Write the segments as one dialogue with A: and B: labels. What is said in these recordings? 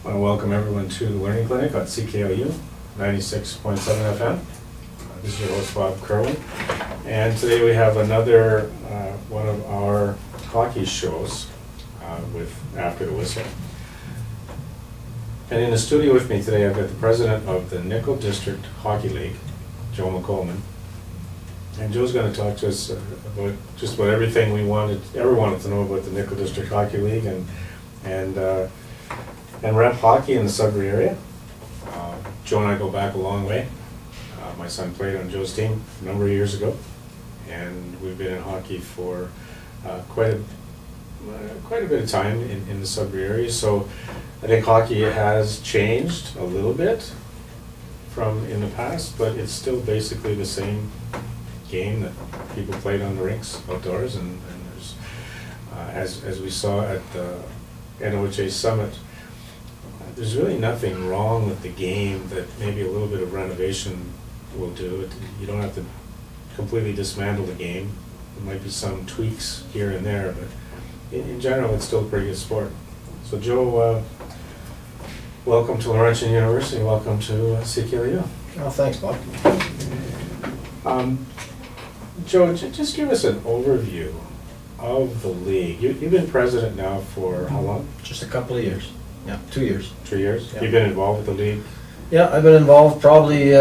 A: I want to welcome everyone to the Learning Clinic on CKLU 96.7 FM. This is your host, Bob Kerwin. And today we have another one of our hockey shows with After the Whistle. And in the studio with me today, I've got the president of the Nickel District Hockey League, Joe McColeman. And Joe's going to talk to us about just about everything we ever wanted to know about the Nickel District Hockey League and rep hockey in the Sudbury area. Joe and I go back a long way. My son played on Joe's team a number of years ago, and we've been in hockey for quite a bit of time in the Sudbury area. So I think hockey has changed a little bit from in the past, but it's still basically the same game that people played on the rinks outdoors. And there's, as we saw at the NDHL Summit, there's really nothing wrong with the game that maybe a little bit of renovation will do. You don't have to completely dismantle the game. There might be some tweaks here and there, but in general, it's still a pretty good sport. So Joe, welcome to Laurentian University. Welcome to CKLU.
B: Oh, thanks, Bob.
A: Joe, just give us an overview of the league. You've been president now for how long?
B: Just a couple of years. Yeah, 2 years.
A: 2 years?
B: Yeah.
A: You've been involved with the league?
B: Yeah, I've been involved probably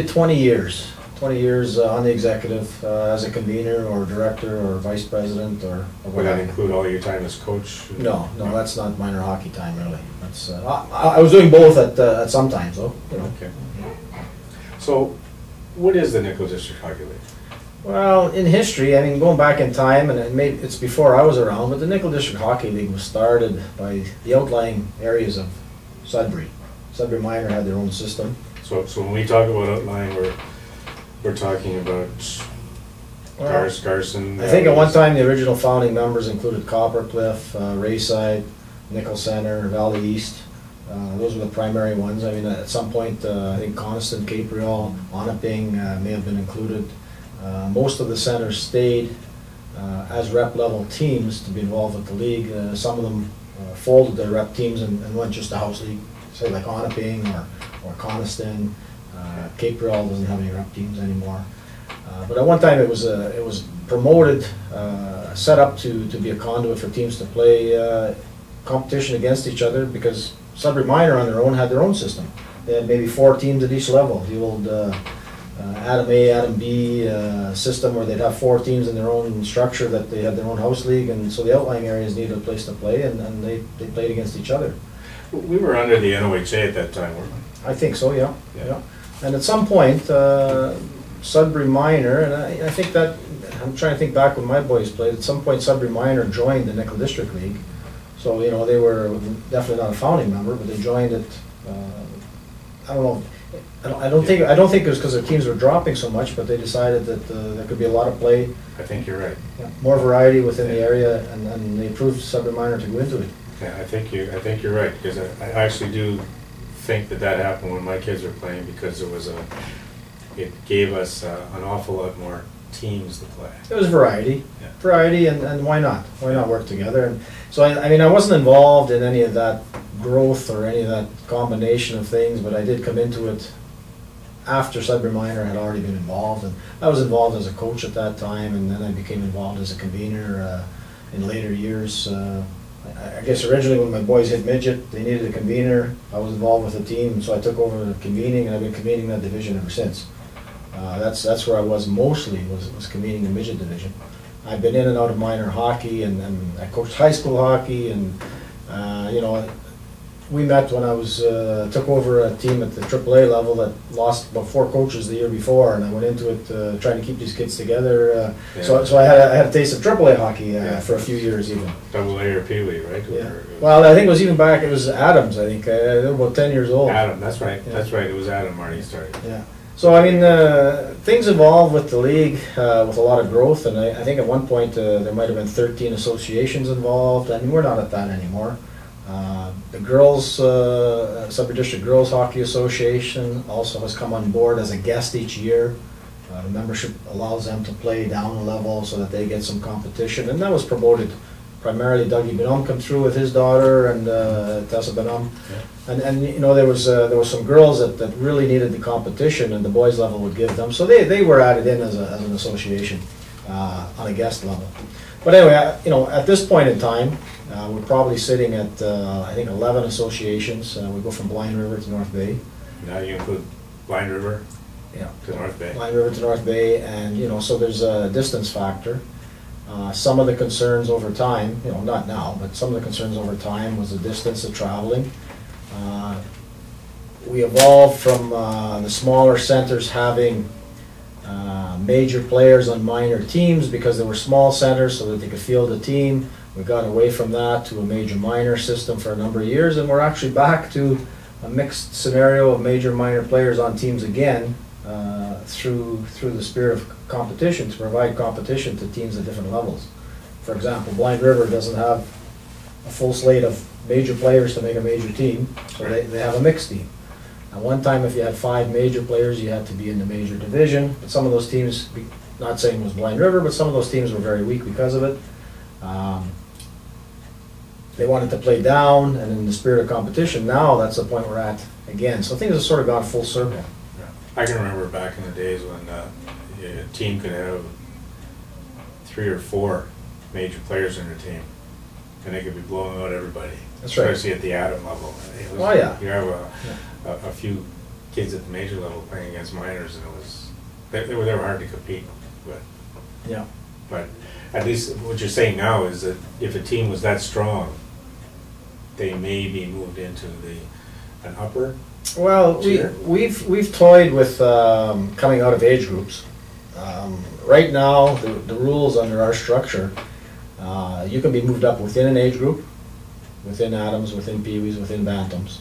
B: 20 years. 20 years on the executive as a convener or director or vice president or
A: Would that include all your time as coach?
B: No, that's not minor hockey time really. That's I was doing both at some times though. You know.
A: Okay. So, what is the Nickel District Hockey League?
B: Well, in history, I mean, going back in time, and maybe it's before I was around, but the Nickel District Hockey League was started by the outlying areas of Sudbury. Sudbury Minor had their own system.
A: So when we talk about outlying, we're talking about Garson.
B: I think at one time the original founding members included Coppercliff, Rayside, Nickel Center, Valley East. Those were the primary ones. I mean, at some point, I think Coniston, Capreol, Onaping may have been included. Most of the centers stayed as rep level teams to be involved with the league. Some of them folded their rep teams and went just to house league, say like Onaping or Coniston. Capreol doesn't have any rep teams anymore. But at one time it was promoted, set up to be a conduit for teams to play competition against each other, because Sudbury Minor on their own had their own system. They had maybe 4 teams at each level. The old Adam A, Adam B system, where they'd have 4 teams in their own structure, that they had their own house league, and so the outlying areas needed a place to play, and they played against each other.
A: We were under the NOHA at that time, weren't we?
B: I think so, yeah. And at some point, Sudbury Minor, and I think that, I'm trying to think back when my boys played, at some point Sudbury Minor joined the Nickel District League. So, you know, they were definitely not a founding member, but they joined it, I don't know, I don't think it was because their teams were dropping so much, but they decided that there could be a lot of play.
A: I think you're right.
B: Yeah, more variety within the area, and they approved Sudbury Minor to go into it.
A: Yeah, I think you're right, because I actually do think that happened when my kids were playing, because it gave us an awful lot more teams to play.
B: It was variety,
A: yeah.
B: and why not? Why not work together? And so I mean, I wasn't involved in any of that growth or any of that combination of things, but I did come into it after Sudbury Minor had already been involved, and I was involved as a coach at that time, and then I became involved as a convener in later years. I guess originally when my boys hit midget, they needed a convener. I was involved with the team, so I took over the convening, and I've been convening that division ever since. That's where I was mostly, was convening the midget division. I've been in and out of minor hockey, and I coached high school hockey, and you know, we met when I took over a team at the AAA level that lost about 4 coaches the year before, and I went into it trying to keep these kids together.
A: Yeah.
B: So I had a taste of AAA hockey for a few years even.
A: Double A or Pee Wee, right?
B: Yeah. Well, I think it was even back. It was Adams. I think they were about 10 years old.
A: Adam, that's right.
B: Yeah.
A: That's right. It was Adam Marty started.
B: Yeah. So I mean, things evolved with the league with a lot of growth, and I think at one point there might have been 13 associations involved, and we're not at that anymore. The girls, Sudbury District Girls Hockey Association also has come on board as a guest each year. The membership allows them to play down a level so that they get some competition, and that was promoted primarily Dougie Benum come through with his daughter and Tessa Benum. And you know, there was some girls that really needed the competition, and the boys level would give them. So they were added in as an association on a guest level. But anyway, you know, at this point in time, we're probably sitting at I think 11 associations. We go from Blind River to North Bay.
A: Now you include Blind River, yeah, to North Bay.
B: Blind River to North Bay, and you know, so there's a distance factor. Some of the concerns over time, you know, not now, but some of the concerns over time was the distance of traveling. We evolved from the smaller centers having major players on minor teams because they were small centers so that they could field a team. We got away from that to a major minor system for a number of years, and we're actually back to a mixed scenario of major minor players on teams again through the spirit of competition, to provide competition to teams at different levels. For example, Blind River doesn't have a full slate of major players to make a major team, so they have a mixed team. At one time, if you had 5 major players, you had to be in the major division. But some of those teams, not saying it was Blind River, but some of those teams were very weak because of it. They wanted to play down, and in the spirit of competition, now that's the point we're at again. So things have sort of gone full circle.
A: Yeah. I can remember back in the days when a team could have 3 or 4 major players in their team, and they could be blowing out everybody.
B: That's right.
A: Especially at the Atom level.
B: Oh yeah.
A: You have a few kids at the major level playing against minors, and it was they were hard to compete with.
B: Yeah.
A: But at least what you're saying now is that if a team was that strong, they may be moved into an upper.
B: Well,
A: tier.
B: we've toyed with coming out of age groups. Right now, the rules under our structure, you can be moved up within an age group, within Atoms, within Pee-wees, within Bantams,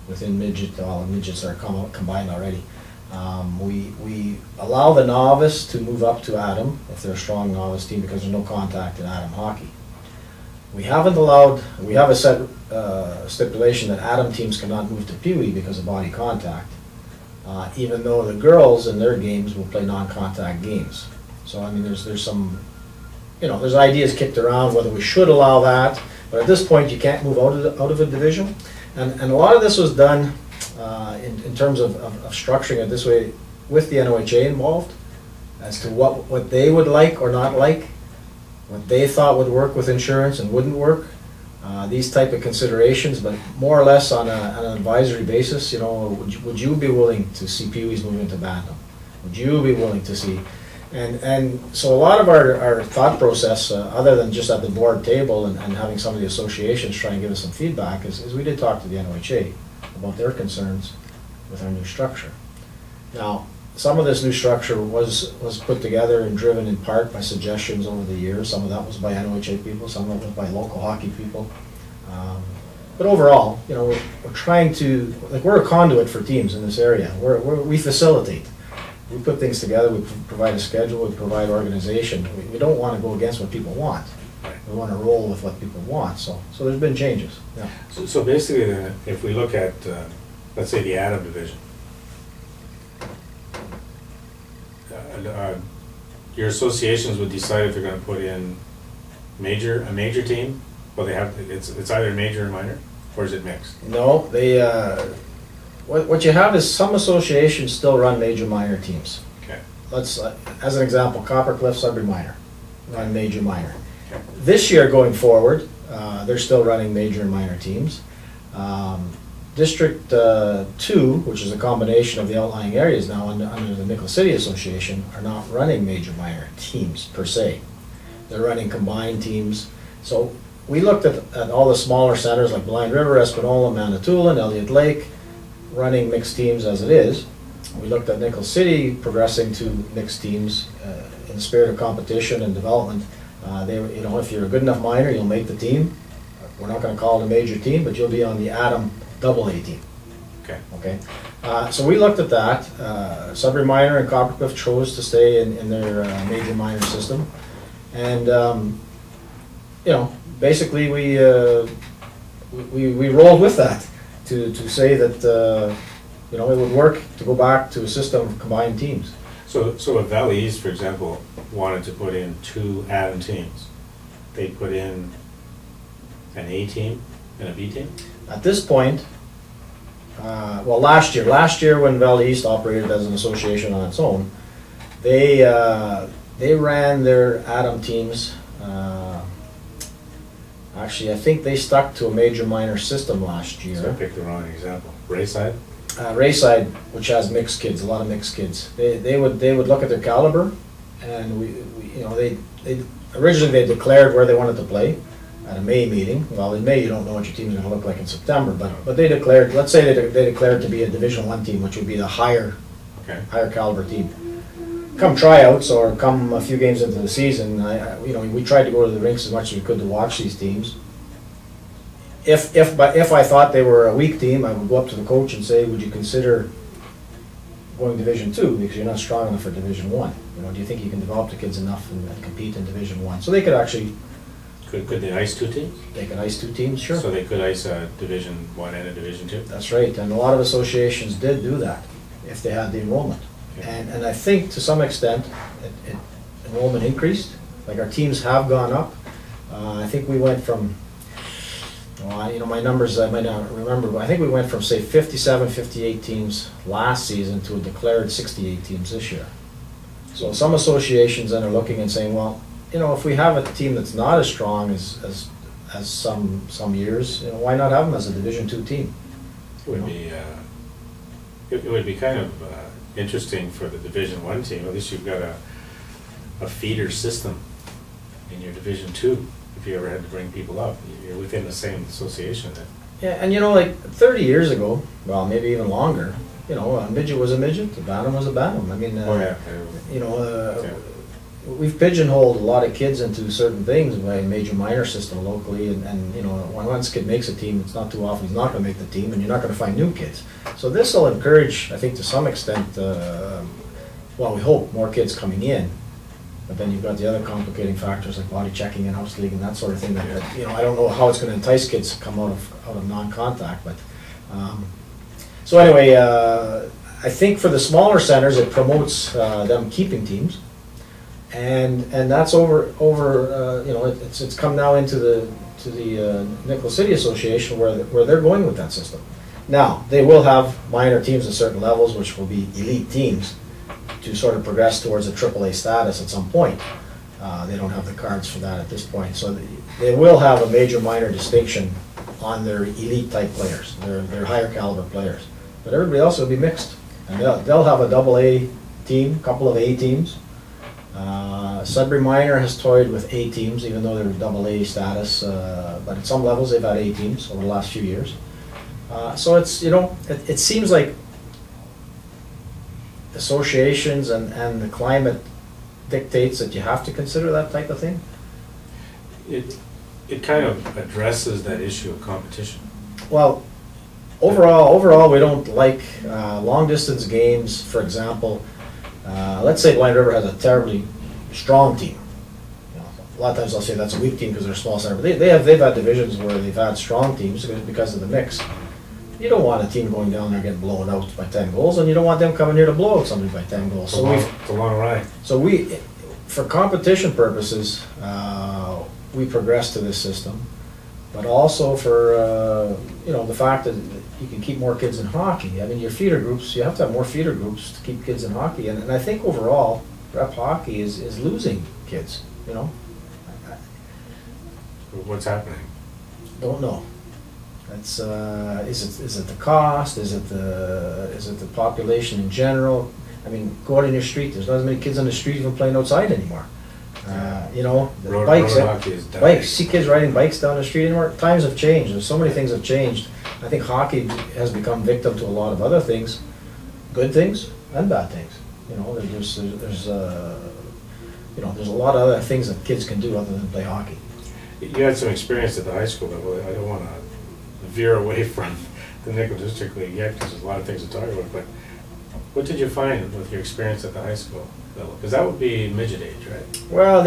B: within midget. All midgets are combined already. We allow the novice to move up to Atom if they're a strong novice team because there's no contact in Atom hockey. We have a set stipulation that Atom teams cannot move to Pee-wee because of body contact, even though the girls in their games will play non-contact games. So I mean, there's some, you know, there's ideas kicked around whether we should allow that, but at this point you can't move out of a division, and a lot of this was done in terms of structuring it this way with the NOHA involved as to what they would like or not like, what they thought would work with insurance and wouldn't work, these type of considerations, but more or less on an advisory basis. You know, would you be willing to see Pee-wees move into Bantam? Would you be willing to see? And so a lot of our thought process, other than just at the board table and having some of the associations try and give us some feedback, is we did talk to the NOHA about their concerns with our new structure. Now, some of this new structure was put together and driven in part by suggestions over the years. Some of that was by NOHA people, some of it was by local hockey people. But overall, you know, we're trying to, like, we're a conduit for teams in this area. We facilitate. We put things together, we provide a schedule, we provide organization. We don't want to go against what people want. We want to roll with what people want. So there's been changes. Yeah.
A: So basically, then, if we look at, let's say, the Atom division, your associations would decide if they're going to put in a major team. Well, they have it's either major or minor, or is it mixed?
B: No, they. What you have is some associations still run major minor teams.
A: Okay.
B: Let's, as an example, Coppercliff, Sudbury Minor, run major minor. Okay. This year going forward, they're still running major and minor teams. District 2, which is a combination of the outlying areas now under the Nickel City Association, are not running major minor teams per se. They're running combined teams. So we looked at all the smaller centers like Blind River, Espanola, Manitoulin, Elliott Lake, running mixed teams as it is. We looked at Nickel City progressing to mixed teams in the spirit of competition and development. You know, if you're a good enough minor, you'll make the team. We're not going to call it a major team, but you'll be on the Atom AA team.
A: Okay.
B: Okay. So we looked at that. Sudbury Minor and Coppercliff chose to stay in their major minor system, and you know, basically we rolled with that to say that you know, it would work to go back to a system of combined teams.
A: So if Valley East, for example, wanted to put in 2 Atom teams, they'd put in an A team and a B team?
B: At this point, well, last year when Valley East operated as an association on its own, they ran their Adam teams. Actually, I think they stuck to a major minor system last year.
A: So I picked the wrong example. Rayside?
B: Rayside, which has mixed kids, a lot of mixed kids. They would look at their caliber, and they originally they declared where they wanted to play at a May meeting. Well, in May you don't know what your team is going to look like in September, but they declared. Let's say they declared to be a Division I team, which would be the higher caliber team. Come tryouts or come a few games into the season, we tried to go to the rinks as much as we could to watch these teams. If I thought they were a weak team, I would go up to the coach and say, "Would you consider going Division II because you're not strong enough for Division I? Do you think you can develop the kids enough and compete in Division I?" So they could actually.
A: Could they ice two teams?
B: They could ice two teams, sure.
A: So they could ice a Division I and a Division II?
B: That's right, and a lot of associations did do that if they had the enrollment.
A: Okay.
B: And I think to some extent, enrollment increased. Like our teams have gone up. I think we went from, my numbers I might not remember, but I think we went from, say, 57, 58 teams last season to a declared 68 teams this year. So some associations then are looking and saying, well, if we have a team that's not as strong as some years, why not have them as a Division II team?
A: It would be kind of interesting for the Division I team. At least you've got a feeder system in your Division II. If you ever had to bring people up, you're within the same association.
B: Yeah, and like 30 years ago, well, maybe even longer, a midget was a midget, a bantam was a bantam. I mean, we've pigeonholed a lot of kids into certain things by a major minor system locally, and when once a kid makes a team, it's not too often he's not going to make the team, and you're not going to find new kids. So this will encourage, I think, to some extent, well, we hope more kids coming in, but then you've got the other complicating factors like body checking and house league and that sort of thing. That I don't know how it's going to entice kids to come out of non-contact, but so anyway, I think for the smaller centers, it promotes them keeping teams. And that's it's come now into the Nicholas City Association where they're going with that system. Now they will have minor teams at certain levels, which will be elite teams, to sort of progress towards a AAA status at some point. They don't have the cards for that at this point, so they will have a major minor distinction on their elite type players, their higher caliber players. But everybody else will be mixed, and they'll have a AA team, a couple of A teams. Sudbury Minor has toyed with A teams, even though they're AA status, but at some levels they've had A teams over the last few years. So it's, it seems like associations and the climate dictates that you have to consider that type of thing.
A: It kind of addresses that issue of competition.
B: Well, overall we don't like long distance games, for example. Let's say Blind River has a terribly strong team. A lot of times I'll say that's a weak team because they're a small center, but they've had divisions where they've had strong teams because of the mix. You don't want a team going down there getting blown out by 10 goals, and you don't want them coming here to blow out somebody by 10 goals.
A: So it's a long ride.
B: So for competition purposes, we progress to this system, but also for the fact that you can keep more kids in hockey. I mean, your feeder groups, you have to have more feeder groups to keep kids in hockey, and I think overall, rep hockey is losing kids.
A: What's happening?
B: Don't know. It's is it the cost? Is it the population in general? I mean, go out in your street. There's not as many kids on the street even playing outside anymore.
A: Road hockey is dying.
B: Bikes. See kids riding bikes down the street anymore. Times have changed. There's so many things have changed. I think hockey has become victim to a lot of other things, good things and bad things. There's a lot of other things that kids can do other than play hockey.
A: You had some experience at the high school level. I don't want to veer away from the Nickel District League yet because there's a lot of things to talk about, but what did you find with your experience at the high school level? Because that would be midget age, right?
B: Well,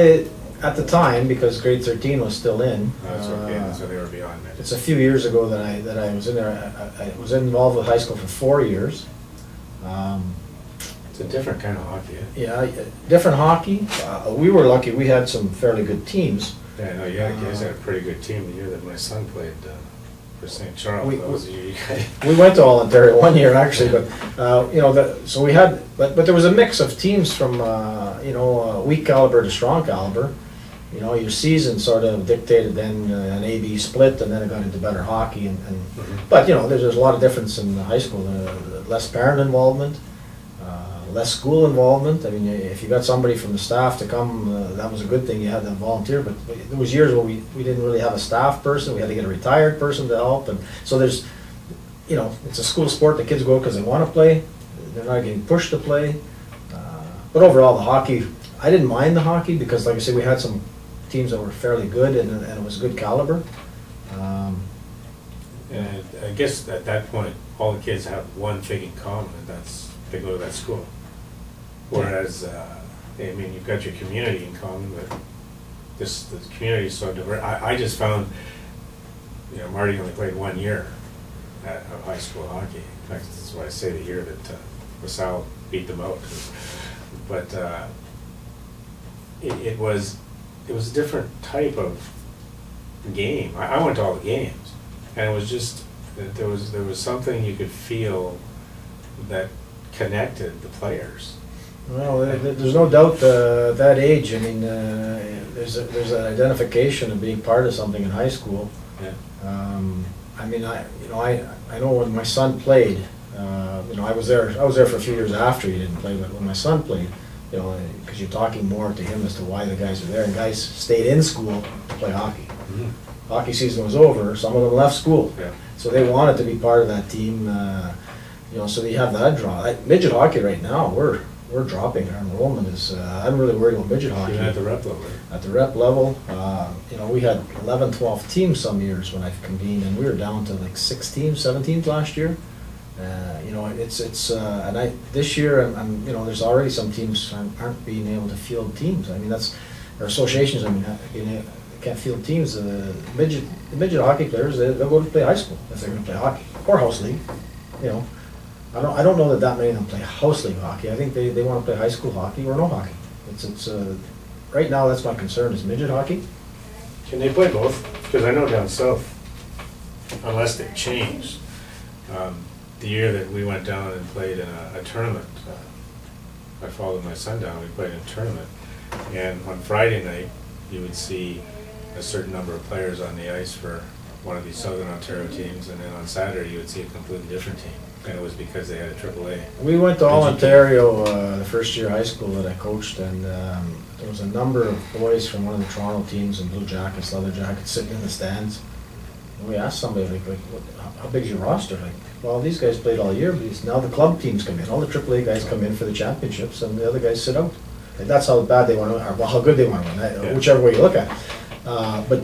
B: at the time, because grade 13 was still in.
A: That's okay, so they were beyond midget.
B: It's a few years ago that I was in there. I was involved with high school for 4 years.
A: It's a different kind of hockey.
B: Yeah, different hockey. We were lucky. We had some fairly good teams.
A: Yeah, no, you guys had a pretty good team the year that my son played for St. Charles. That was the year you guys.
B: We went to All Ontario one year actually, but you know, so we had, but there was a mix of teams from you know, weak caliber to strong caliber. You know, your season sort of dictated then an A-B split, and then it got into better hockey. But you know, there's a lot of difference in high school. Less parent involvement, less school involvement. I mean, if you got somebody from the staff to come, that was a good thing. You had them volunteer. But there was years where we didn't really have a staff person. We had to get a retired person to help. And so there's, you know, it's a school sport. The kids go because they want to play. They're not getting pushed to play. But overall, the hockey, I didn't mind the hockey because, like I said, we had some teams that were fairly good, and it was good caliber.
A: And I guess at that point, all the kids have one thing in common, and that's they go to that school. Whereas, I mean, you've got your community in common, but the community is so diverse. I just found, you know, Marty only played 1 year of high school hockey. In fact, that's why I say the year that LaSalle beat them out. But it was a different type of game. I went to all the games, and it was just that there was something you could feel that connected the players.
B: Well, there's no doubt that age. I mean, there's an identification of being part of something in high school.
A: Yeah.
B: I mean, I know when my son played. You know, I was there for a few years after he didn't play, but when my son played, you know, because you're talking more to him as to why the guys are there, and guys stayed in school to play hockey. Mm-hmm. Hockey season was over. Some of them left school,
A: yeah.
B: So they wanted to be part of that team. You know, so they have that draw. Midget hockey right now, we're dropping. Our enrollment is. I'm really worried about midget hockey.
A: Even at the rep level.
B: At the rep level, you know, we had 11, 12 teams some years when I convened, and we were down to like 6 teams, 7 teams last year. You know, it's and this year, you know, there's already some teams aren't being able to field teams. I mean, that's our associations. I mean, they can't field teams. The midget hockey players, they'll go to play high school if they're going to play hockey or house league. You know, I don't know that many of them play house league hockey. I think they want to play high school hockey or no hockey. It's right now that's my concern is midget hockey.
A: Can they play both? Because I know down south, unless they've changed. The year that we went down and played in a tournament, I followed my son down, we played in a tournament, and on Friday night, you would see a certain number of players on the ice for one of these Southern Ontario teams, and then on Saturday, you would see a completely different team, and it was because they had a AAA.
B: We went to All Ontario the first year high school that I coached, and there was a number of boys from one of the Toronto teams in blue jackets, leather jackets, sitting in the stands. And we asked somebody, like how big is your roster? Like, well, these guys played all year, but now the club teams come in. All the AAA guys come in for the championships, and the other guys sit out. Like, that's how bad they want to, or well, how good they want to win, yeah. Whichever way you look at it. But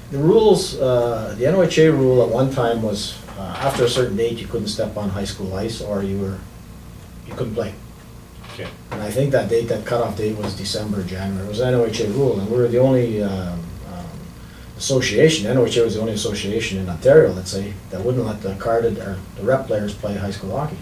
B: the rules, the NDHL rule at one time was after a certain date you couldn't step on high school ice, or you couldn't play.
A: Okay.
B: And I think that date, that cutoff date was December, January. It was an NDHL rule, and we were the only association. NDHL was the only association in Ontario, let's say, that wouldn't let the carded or the rep players play high school hockey.